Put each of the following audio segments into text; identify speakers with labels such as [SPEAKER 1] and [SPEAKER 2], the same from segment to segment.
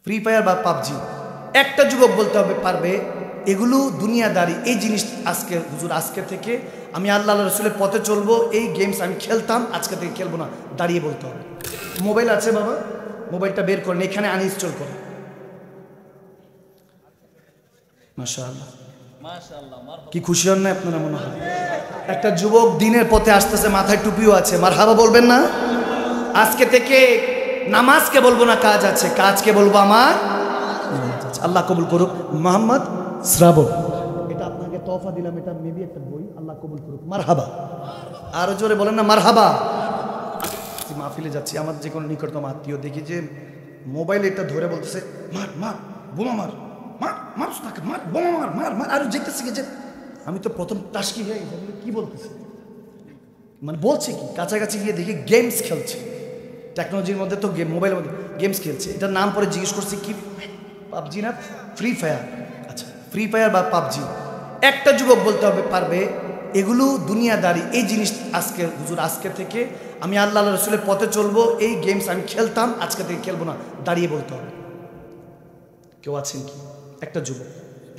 [SPEAKER 1] Free fire বা PUBG. একটা যুবক বলতে হবে পারবে এগুলো দুনিয়াদারি, এই জিনিস আজকে হুজুর আজকে থেকে আমি আল্লাহ রসুলের পথে চলবো, এই গেমস আমি খেলতাম, আজকে থেকে খেলবো না, দাঁড়িয়ে বলতে হবে। মোবাইল আছে বাবা, মোবাইলটা বের করেন, এখানে আনইনস্টল করেন। মাশাআল্লাহ, কি খুশি হন না আপনারা? মনে হয় একটা যুবক দিনের পথে আসতেছে, মাথায় টুপিও আছে, মারহাবা বলবেন না? আজকে থেকে নামাজকে বলবো না কাজ আছে, কাজকে বলবো আমার। আল্লাহ কবুল করুক। মোহাম্মদ শ্রাবণ, এটা আপনাকে তোহফা দিলাম, এটা মেবি একটা বই, আল্লাহ কবুল করুক। মারহাবা, আরো জোরে বলেন না মারহাবা। মাহফিলে যাচ্ছি, আমার যে কোনো নিকটতম আত্মীয় দেখি যে মোবাইল এটা ধরে বলতেছে মার মার বোমা মার, মার মার তাকে মার, বোমা মার, মার মার, আরো যেতেছে যে আমি তো প্রথম টাসকি হয়ে গেছি, কি বলতেছে, মানে বলছে কি, কাছাকাছি গিয়ে দেখি গেমস খেলছে। টেকনোলজির মধ্যে তো মোবাইলের মধ্যে গেমস খেলছে। এটার নাম পরে জিজ্ঞেস করছি কি পাবজি না ফ্রি ফায়ার? আচ্ছা, ফ্রি ফায়ার বা পাবজি। একটা যুবক বলতে হবে পারবে এগুলো দুনিয়াদারি, এই জিনিস আজকে হুজুর আজকে থেকে আমি আল্লাহ রসুলের পথে চলবো, এই গেমস আমি খেলতাম, আজকে থেকে খেলবো না, দাঁড়িয়ে বলতে হবে। কেউ আছেন কি? একটা যুবক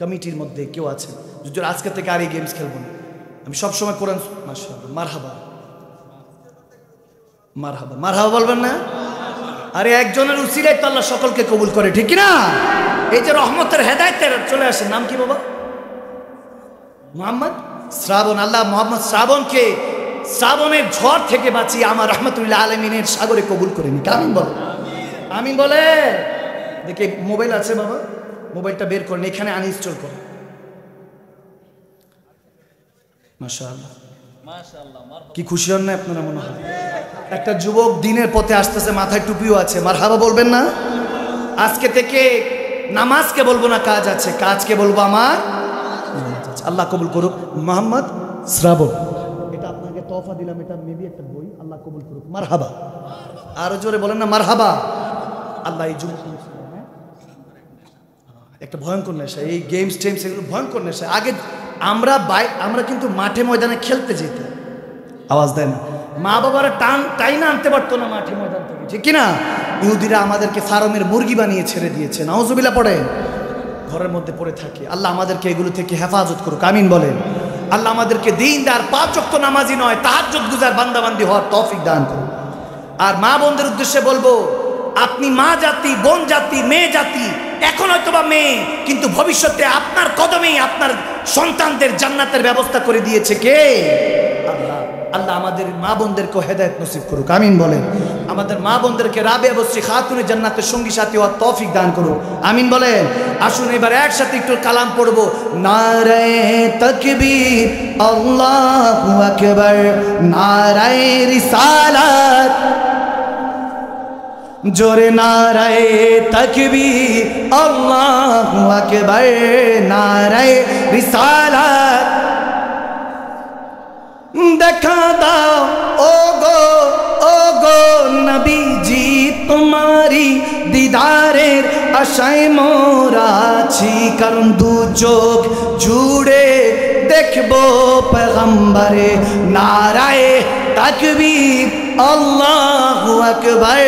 [SPEAKER 1] কমিটির মধ্যে কেউ আছেন হুজুর আজকে থেকে আর এই গেমস খেলবো না, আমি সবসময় কোরআন। মাশাআল্লাহ, মারহাবা মারহাবা, মারহাবা বলবেন না? আরে একজনের উসিলায় তো আল্লাহ সকলকে কবুল করে, ঠিক না? এই যে রহমতের হেদায়েতের চলে আসে, নাম কি বাবা? মোহাম্মদ শ্রাবণ। আল্লাহ মোহাম্মদ শ্রাবণকে শ্রাবণের ঝড় থেকে বাঁচিয়ে আমার রহমতুল্লাহ আলমিনের সাগরে কবুল করে নি। আমিন বলে, আমিন বলে। দেখে মোবাইল আছে বাবা, মোবাইলটা বের করেন, এখানে আনইনস্টল করেন। মাশাআল্লাহ, কি খুশি হন না আপনারা? মনে হয় একটা যুবক দিনের পথে আসতেছে, মাথায় টুপিও আছে, মারহাবা বলবেন না? আজকে থেকে নামাজকে বলবো না কাজ আছে, কাজকে বলবো আমার। আল্লাহ কবুল করুক। মোহাম্মদ শ্রাবণ, এটা আপনাকে তোহফা দিলাম, এটা মেবি একটা বই, আল্লাহ কবুল করুক। মারহাবা, আরো জোরে বলেন না মারহাবা। আল্লাহ এই যুবক, একটা ভয়ঙ্কর নেশা এই গেমস টেমস, এগুলো ভয়ঙ্কর নেশা। আগে আমরা কিন্তু মাঠে ময়দানে খেলতে যেতাম, আওয়াজ দেয় না, মা বাবারা টাইনা আনতে পারতো না মাঠে ময়দান থেকে, ঠিক কিনা? ইহুদিরা আমাদেরকে ফার্মের মুরগি বানিয়ে ছেড়ে দিয়েছে, নাউজুবিল্লাহ পড়ে, ঘরের মধ্যে পড়ে থাকে। আল্লাহ আমাদেরকে এগুলো থেকে হেফাজত করুক, আমিন বলেন। আল্লাহ আমাদেরকে দিনদার, 5 ওয়াক্ত নামাজি নয়, তাহাজ্জুদ গুজার বান্দাবান্দি হওয়ার তৌফিক দান করুন। আর মা বোনদের উদ্দেশ্যে বলবো, আপনি মা জাতি, বোন জাতি, মেয়ে জাতি, এখন হয়তোবা মেয়ে, কিন্তু ভবিষ্যতে আপনার কদমেই আপনার সন্তানদের জান্নাতের ব্যবস্থা করে দিয়েছে কে? আল্লাহ। আল্লাহ আমাদের মা বোনদেরকে হেদায়েত নসিব করুক, আমিন বলেন। আমাদের মা বোনদেরকে রাবিয়া বসরি খাতুনে জান্নাতের সঙ্গী সাথী হওয়ার তৌফিক দান করুক, আমিন বলেন। আসুন এবার একসাথে একটু কালাম পড়বো। নারায়ে তাকবীর, আল্লাহু আকবার, নারায়ে রিসালাত, জোরে নারায়ে তাকবীর, আল্লাহু আকবার, নারায়ে রিসালাত। দেখা দাও ও গো নবীজি, তোমারি দিদারের আশায় মোরা আছি, কারণ দু চোখ জুড়ে দেখবো পেগম্বরে। নারায়ে তাকবীর, আল্লাহু আকবার,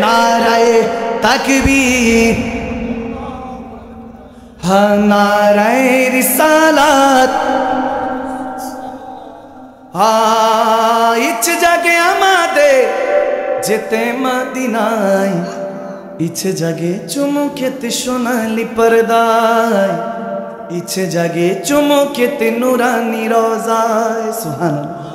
[SPEAKER 1] নারায়ে তাকবীর, হ্যাঁ নারায়ে রিসালাত। ইচ্ছে জাগে আমাদের যেতে মদিনায়, ইচ্ছে জাগে চুমু খেতে সোনালি পর্দায়, ইচ্ছে জাগে চুমু খেতে নুরানি রোজায়। সুবহানাল্লাহ।